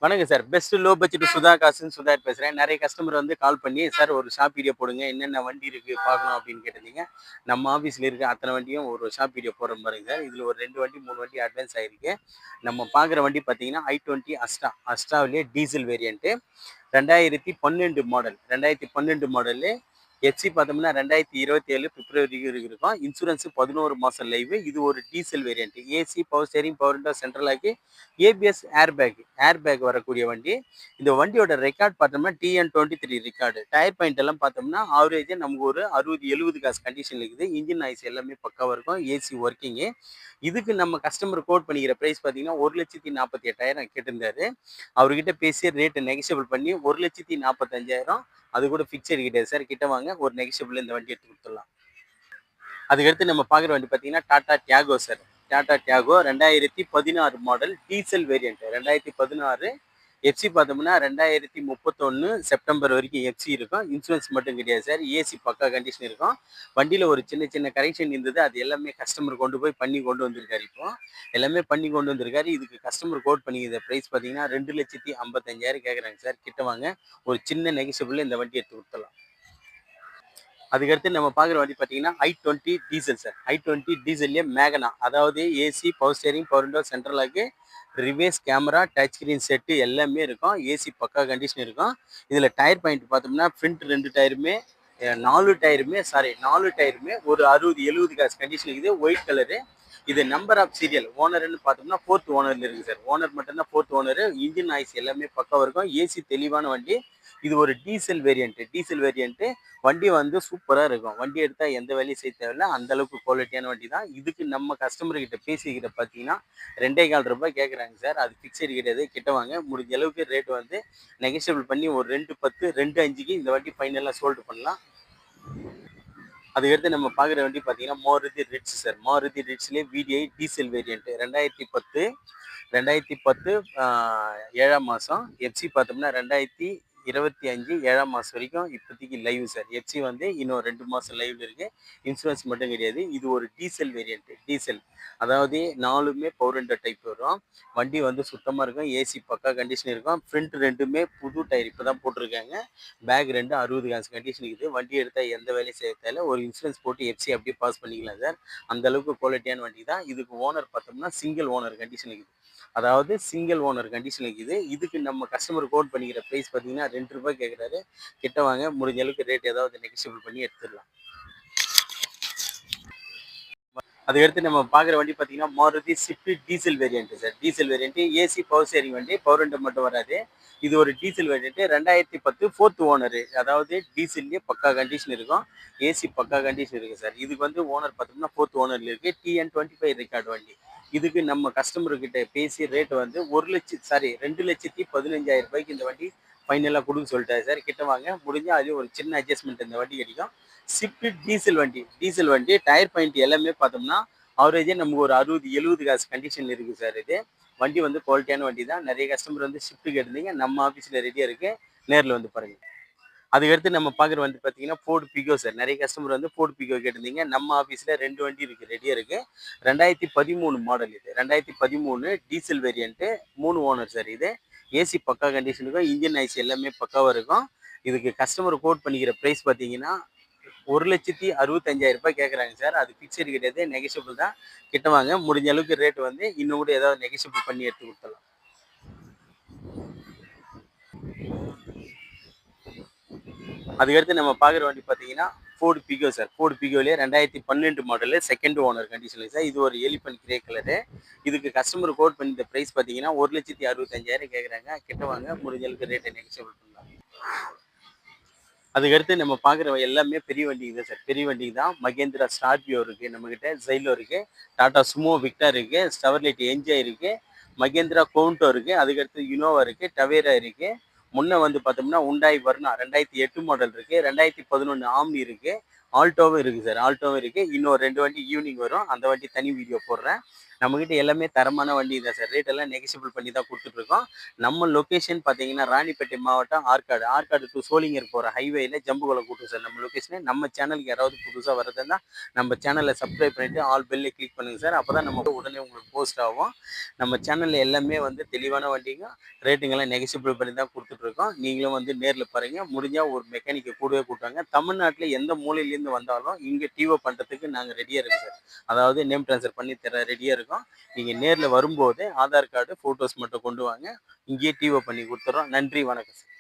வணக்கம் sir. Best low budget Sudha காசுன்னு சுதார் பேசுறேன். நெறைய கஸ்டமர் வந்து கால் பண்ணி, "சார் ஒரு ஷாப் வீடியோ போடுங்க. என்னென்ன வண்டி இருக்கு பார்க்கணும்." அப்படின்னு கேட்டிருந்தீங்க. நம்ம ஆஃபீஸ்ல இருக்க அத்தனை வண்டியும் ஒரு ஷாப் வீடியோ போடுறோம் பாருங்க சார். இதுல ஒரு 2 வண்டி, 3 வண்டி அட்வான்ஸ் ஆயிருக்கு. நம்ம பார்க்குற வண்டி பார்த்தீங்கன்னா, i20 அஸ்டா. அஸ்டாவிலேயே diesel variant. 2012 model. 2012 model. FC பார்த்தோம்னா 2027 பிப்ரவரி வரைக்கும் இருக்கும். இன்சூரன்ஸ் 11 மாசம் லைவ். இது ஒரு diesel variant. AC, power steering, power window, central lock, ABS, air bag வரக்கூடிய வண்டி. இந்த வண்டியோட ரெக்கார்ட் பார்த்தோம்னா TN23 ரெக்கார்டு. டயர் பாயிண்ட் எல்லாம் பார்த்தோம்னா ஆவரேஜா நமக்கு ஒரு 60-70 காசு கண்டிஷன்ல இருக்குது. இன்ஜின் நாய்ஸ் எல்லாமே பக்காவா இருக்கும். AC working. இதுக்கு நம்ம கஸ்டமர் கோட் பண்ணிக்கிற பிரைஸ் பார்த்தீங்கன்னா 1,48,000 கேட்டிருந்தாரு. அவர்கிட்ட பேசி ரேட்டு நெகஷியபிள் பண்ணி 1,45,000. அது கூட ஃபிக்ஸட் கிடையாது சார். கிட்ட வாங்க, ஒரு நெகஷியபிள் இந்த வண்டி எடுத்து கொடுத்துடலாம். அதுக்கடுத்து நம்ம பார்க்குற வண்டி பார்த்தீங்கன்னா Tata Tiago sir. Tata Tiago 2016 model diesel variant. 2016 FC பார்த்தோம்னா 2031 செப்டம்பர் வரைக்கும் எஃப்சி இருக்கும். இன்சூரன்ஸ் மட்டும் கிடையாது சார். ஏசி பக்கா கண்டிஷன் இருக்கும். வண்டியில் ஒரு சின்ன சின்ன கரெக்ஷன் இருந்தது. அது எல்லாமே கஸ்டமர் கொண்டு போய் பண்ணி கொண்டு வந்திருக்காரு. இப்போ எல்லாமே பண்ணி கொண்டு வந்திருக்காரு. இதுக்கு கஸ்டமர் கோட் பண்ணிக்கிற ப்ரைஸ் பார்த்தீங்கன்னா 2,55,000 கேட்குறாங்க சார். கிட்ட வாங்க, ஒரு சின்ன நெகஷியபிள் இந்த வண்டி எடுத்து கொடுத்துடலாம். அதுக்கடுத்து நம்ம பார்க்குற வண்டி பார்த்தீங்கன்னா i20 டீசல் சார். i20 டீசல்லே மேகனா, அதாவது AC, power steering, power window, central lock, reverse camera, touch screen set எல்லாமே இருக்கும். ஏசி பக்கா கண்டிஷன் இருக்கும். இதில் டயர் பாயிண்ட் பார்த்தோம்னா ஃப்ரண்ட் 2 டயருமே 4 டயருமே ஒரு 60-70 காசு கண்டிஷன் இருக்குது. White colour. இது நம்பர் ஆஃப் சீரியல் ஓனர்னு பார்த்தோம்னா 4th ஓனர்ல இருக்குது சார். ஓனர் மட்டும்தான் 4th ஓனர். இன்ஜின் நாய்ஸ் எல்லாமே பக்காவாக இருக்கும். ஏசி தெளிவான வண்டி. இது ஒரு டீசல் வேரியன்ட். வண்டி வந்து சூப்பராக இருக்கும். வண்டி எடுத்தால் எந்த வேலையும் செய்ய தேவையில்லை. அந்த அளவுக்கு குவாலிட்டியான வண்டி தான். இதுக்கு நம்ம கஸ்டமர்கிட்ட பேசிக்கிட்ட பார்த்தீங்கன்னா 2,400 கேட்குறாங்க சார். அது ஃபிக்ஸட் கிடையாது. கிட்ட வாங்க, முடிஞ்ச அளவுக்கு ரேட் வந்து நெகஷியபிள் பண்ணி ஒரு 2,10, 2,5க்கு இந்த வண்டி ஃபைனலாக சோல்டு பண்ணலாம். அதுக்கடுத்து நம்ம பார்க்குற வண்டி பார்த்தீங்கன்னா மாருதி ரிட்ஸ் சார். மாருதி ரிட்ஸ்லேயே VDI டீசல் வேரியன்ட். 2010 7ஆம் மாதம். எஃப்சி பார்த்தோம்னா 2025 7ஆம் மாதம் வரைக்கும் இப்போதைக்கு லைவ் சார். எஃப்சி வந்து இன்னும் 2 மாதம் லைவ்ல இருக்கு. இன்சூரன்ஸ் மட்டும் கிடையாது. இது ஒரு டீசல் வேரியன்ட். டீசல் அதாவது 4மே பவர் விண்டோ டைப் வரும். வண்டி வந்து சுத்தமாக இருக்கும். ஏசி பக்கா கண்டிஷன் இருக்கும். ஃப்ரண்ட் 2மே புது டயர் இப்போ தான் போட்டிருக்காங்க. பேக் 2 60 காசு கண்டிஷன் இருக்குது. வண்டி எடுத்தால் எந்த வேலையும் செய்ய தேவையில்ல. ஒரு இன்சூரன்ஸ் போட்டு எஃப்சி அப்படியே பாஸ் பண்ணிக்கலாம் சார். அந்த அளவுக்கு குவாலிட்டியான வண்டி தான். இதுக்கு ஓனர் பார்த்தோம்னா சிங்கிள் ஓனர் கண்டிஷன் இருக்குது. அதாவது சிங்கிள் ஓனர் கண்டிஷன் இருக்குது. இதுக்கு நம்ம கஸ்டமர் கோட் பண்ணிக்கிற ப்ரைஸ் பார்த்தீங்கன்னா ₹2 கேட்குறாரு. கிட்ட வாங்க, முடிஞ்ச அளவுக்கு ரேட் ஏதாவது நெகஷியபிள் பண்ணி எடுத்துடலாம். அதுக்கடுத்து நம்ம பார்க்குற வண்டி பார்த்தீங்கன்னா Maruti Swift diesel variant sir. Diesel variant AC power steering வண்டி. பவர் விண்டோ மட்டும் வராது. இது ஒரு டீசல் வேரியன்ட். 2010 4th owner. அதாவது டீசல்லே பக்கா கண்டிஷன் இருக்கும். ஏசி பக்கா கண்டிஷன் இருக்குது சார். இதுக்கு வந்து ஓனர் பார்த்தோம்னா 4th ஓனர்ல இருக்குது. TN25 ரெக்கார்டு வண்டி. இதுக்கு நம்ம கஸ்டமர்கிட்ட பேசி ரேட் வந்து 2,15,000 இந்த வண்டி ஃபைனலாக கொடுக்க சொல்லிட்டாரு சார். கிட்ட வாங்க, முடிஞ்சால் அதுலேயும் ஒரு சின்ன அட்ஜஸ்ட்மெண்ட் இந்த வண்டி கிடைக்கும். ஸ்விஃப்ட் டீசல் வண்டி டயர் பாயிண்ட் எல்லாமே பார்த்தோம்னா ஆவரேஜே நமக்கு ஒரு 60-70 காசு கண்டிஷன் இருக்குது சார். இது வண்டி வந்து குவாலிட்டியான வண்டி தான். நிறைய கஸ்டமர் வந்து ஷிஃப்ட் கேட்டிருந்தீங்க. நம்ம ஆஃபீஸில் ரெடியாக இருக்குது. நேரில் வந்து பாருங்கள். அதுக்கடுத்து நம்ம பார்க்குற வண்டி பார்த்தீங்கன்னா ஃபோர்டு பிகோ சார். நிறைய கஸ்டமர் வந்து ஃபோர்டு பிகோ கேட்டிருந்தீங்க. நம்ம ஆஃபீஸில் 2 வண்டி இருக்குது, ரெடியாக இருக்குது. 2013 மாடல் இது. 2013 டீசல் வேரியன்ட்டு. 3 ஓனர் சார் இது. ஏசி பக்கா கண்டிஷன் இருக்கும். இன்ஜின் ஐஸ் எல்லாமே பக்காவாக இருக்கும். இதுக்கு கஸ்டமர் கோட் பண்ணிக்கிற ப்ரைஸ் பார்த்தீங்கன்னா 1,65,000 கேட்குறாங்க சார். அது ஃபிக்ஸட் கிடையாது, நெகஷியபிள் தான். கிட்ட வாங்க, முடிஞ்ச அளவுக்கு ரேட் வந்து இன்னும் கூட ஏதாவது நெகஷியபிள் பண்ணி எடுத்து கொடுத்துடலாம். அதுக்கடுத்து நம்ம பார்க்குற வண்டி பார்த்தீங்கன்னா ஃபோர்டு பிகோ சார். ஃபோர்டு பிகோலேயே 2012 மாடலு, செகண்ட் ஓனர் கண்டிஷனில் சார். இது ஒரு எலிஃபண்ட் கிரே கலரு. இதுக்கு கஸ்டமர் கோட் பண்ணிட்ட ப்ரைஸ் பார்த்தீங்கன்னா 1,65,000 கேட்குறாங்க. கிட்ட வாங்க, முடிஞ்ச அளவுக்கு ரேட்டை நெகஷியபிள் பண்ணலாம். அதுக்கடுத்து நம்ம பார்க்குற எல்லாமே பெரிய வண்டிக்கு தான் சார். பெரிய வண்டிக்கு தான். மகேந்திரா ஸ்கார்பியோ இருக்குது நம்மக்கிட்ட, ஜைலோ இருக்குது, டாடா சுமோ விக்டர் இருக்குது, ஸ்டெவர்லைட் என்ஜாய் இருக்குது, மகேந்திரா கோண்டோ இருக்குது, அதுக்கடுத்து யுனோவா இருக்குது, டவேரா இருக்குது. முன்னே வந்து பார்த்தோம்னா உண்டாய் வர்ணா 2008 மாடல் இருக்குது, 2011 ஆம்னி இருக்குது, ஆல்டோவும் இருக்குது சார். ஆல்டோவும் இருக்குது. இன்னும் 2 வண்டி ஈவினிங் வரும். அந்த வண்டி தனி வீடியோ போடுறேன். நம்மக்கிட்ட எல்லாமே தரமான வண்டி தான் சார். ரேட் எல்லாம் நெகோஷியபிள் பண்ணி தான் குடுத்துட்ருக்கோம். நம்ம லொகேஷன் பார்த்தீங்கன்னா, ராணிப்பேட்டை மாவட்டம் ஆற்காடு. ஆற்காடு டூ சோளிங்கர் போற ஹைவேல ஜம்புகுளம் கூட்டும் சார் நம்ம லொகேஷனு. நம்ம சேனலுக்கு யாராவது புதுசா வர்றதுன்னா, நம்ம சேனல சப்ஸ்கிரைப் பண்ணிட்டு ஆல் பெல்ல கிளிக் பண்ணுங்க சார். அப்பதான் நம்ம உடனே உங்களுக்கு போஸ்ட் ஆகும். நம்ம சேனல்ல எல்லாமே வந்து தெளிவான வண்டிங்க, ரேட்டுங்கெல்லாம் நெகோஷியபிள் பண்ணி தான் குடுத்துட்ருக்கோம். நீங்களும் வந்து நேர்ல பாருங்க. முடிஞ்சா ஒரு மெக்கானிக்க கூடவே கூட்டுவாங்க. தமிழ்நாட்டுல எந்த மூலையிலேருந்து வந்தாலும், இங்க டிஓ பண்றதுக்கு நாங்க ரெடியா இருக்கோம் சார். அதாவது நேம் ட்ரான்ஸ்ஃபர் பண்ணி தர ரெடியா இருக்கோம். நீங்க நேர்ல வரும்போது ஆதார் கார்டு, ஃபோட்டோஸ் மட்டும் கொண்டு வாங்க. இங்கேயே டிஓ பண்ணி குடுத்துர்றோம். நன்றி, வணக்கம் சார்.